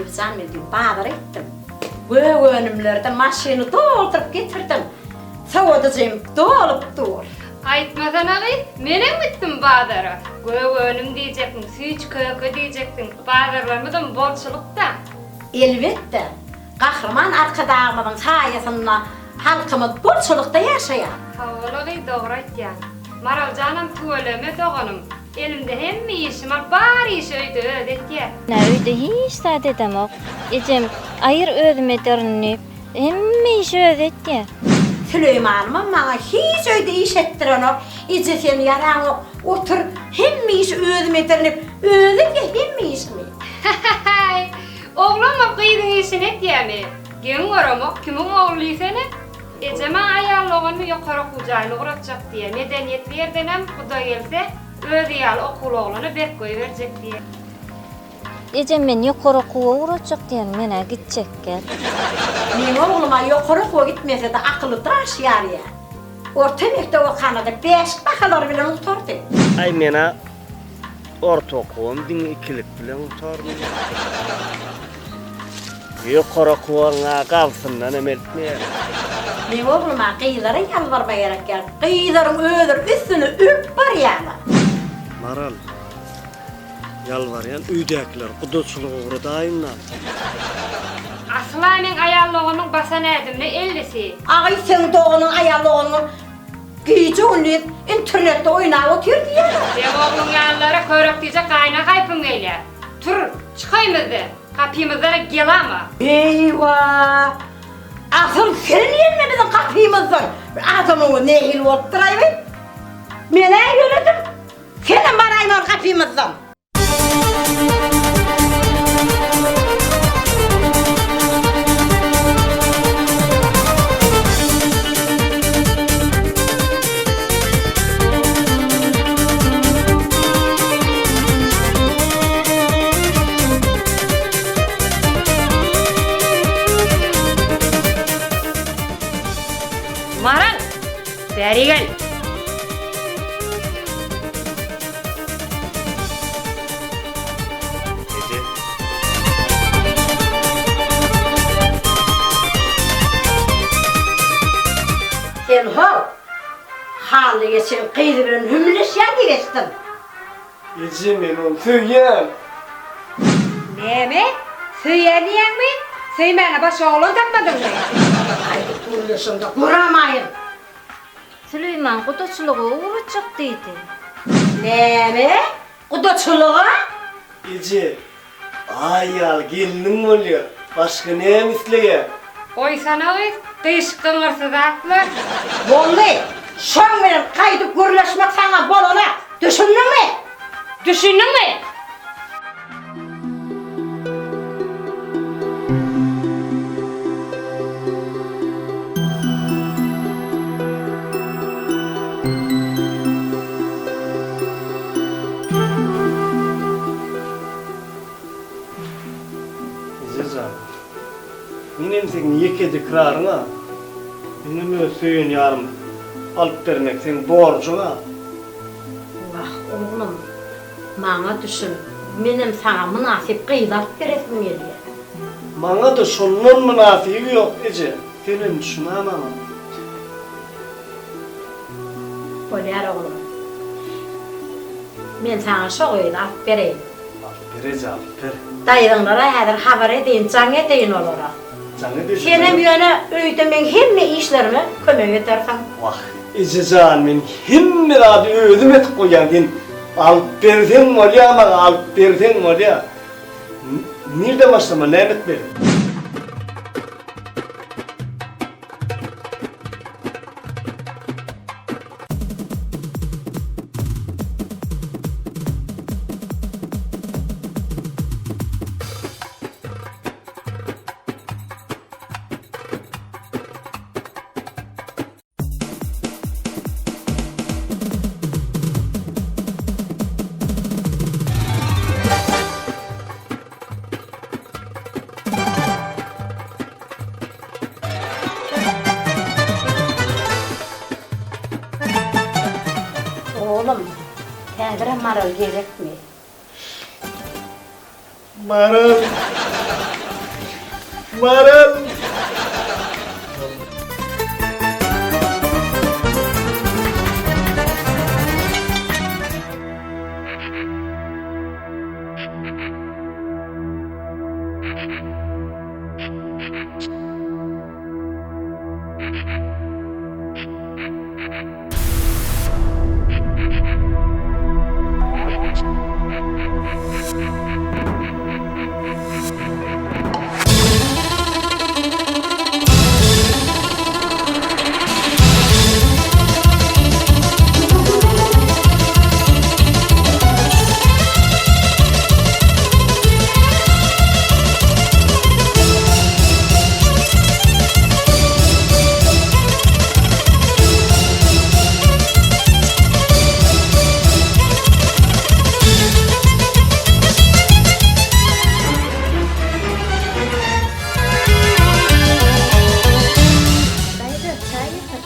Arzuwlaryňyzy bazara gittim. Göwnümlerden maşyny doldurup getirdim. Sowadajem dolup dur. Aytmasan ağay, menem gittim bazara. Göwnüm diýjekdiň, süýç köke diýjekdiň. Bazarlarymyzdan bolçulukda. Elbetde. Gahrman arkadağımızın sayesinde halkımız bolçulukda yaşaýar. Hawalagy dogry aýtýan. Maral janam töweleme doganım. Elimde hemme işim var, bar iş öýde ödetýär. Öýde hiç saat edemok. Ejem ayır özüme dörünüp, hemme işi ödetýär. Süleyman'ım bana hiç öyle iş ettirenok. İyice sen yaranok, otur, hemme iş özüme ettirenip, öyle ki hemme iş mi? Oğlum kıydın işini etýärmi? Gen goramak, kimin oğluy seni? Ejeme ayarlagyny ýokary kujaýyny guratjak diýe. Medeniyet berdenem Huda gelse, öz ýaly okul oglany bek goý berjek diýe. Ejem men ýokary kuwa uratjak diýen mene gitjek gel. Benim oğluma ýokary kuwa gitmese de akıllı tıraş ýarýa. Orta mekde okanada 5 bakalar bilen oturdy. Ay mena orta okuwam diň ikilik bilen oturdum. Ýokary kuwaňa galsyndan emeltmeýär. Benim oğluma kıyılara yalvarma gerek yer. Kıyıların öldür üstünü ürp var yani. Maral, yalvaryan üýdekiler gudutçulugy uğradayınlar. Aslanın ayarlagynyň basan edimne ellisi. Ağay sen doğunun ayarlığını giyce onu internette oynayıp oturdu ya. Benim oğlum yanlara körök diýjek gaýna gaýpyň eýle. Tur, çykaýmyzdy. Kapymyzdan gelama. Eyvah! Asıl senin yerine bizim kapıyımızdan adamını nehil oturayım. Mene yönetim, senin barayman kapıyımızdan. Maral, beri gel. Ece, Sen halı geçin kıydı bilen hümleş yer geçtin. Ece men onu söýýän. Neme? Söyleyen mi? Söymene baş oğlun tapmadın mı? Haydi kuruluşunda kuramayın. Süleyman gudutçulugy uratjak diýdi. Neme? Kudaçılığa? Ece, ayal geliniň bolýar. Başga näme isleýär? Oysana kız, kıyışkın hırsız atlı. Bolly, şoň bilen kaydı kuruluşmak sana bolana. Düşündün mü? Düşündün mü? Ececan, menem seni ýekedi kiraryňa, menem öz söýen ýarym alyp bermek seň borjuňa. Vah oğlum, bana düşün. Benim sana münasip kıyıdat beresmim geliyor. Maňa da şondan münafiği ýok Ece. Senin düşünäm ama. Bolýar oğlum. Men sana şo öýdap bereyim. Berece alyp ber. Daýyňlara häzir habar edin, jaň edin olara. Jaňa deşin. Senem ýöne öýde men hemme işlerime kömek edersen. Vah, Ececan men hemme zady özüm etip goýan sen alyp berseň bolýar, alyp berseň bolýar. Nerede başlama, näme etmeli? Oğlum, häzir maral gerekmi? Maral. Maral. Haydi, çay getir.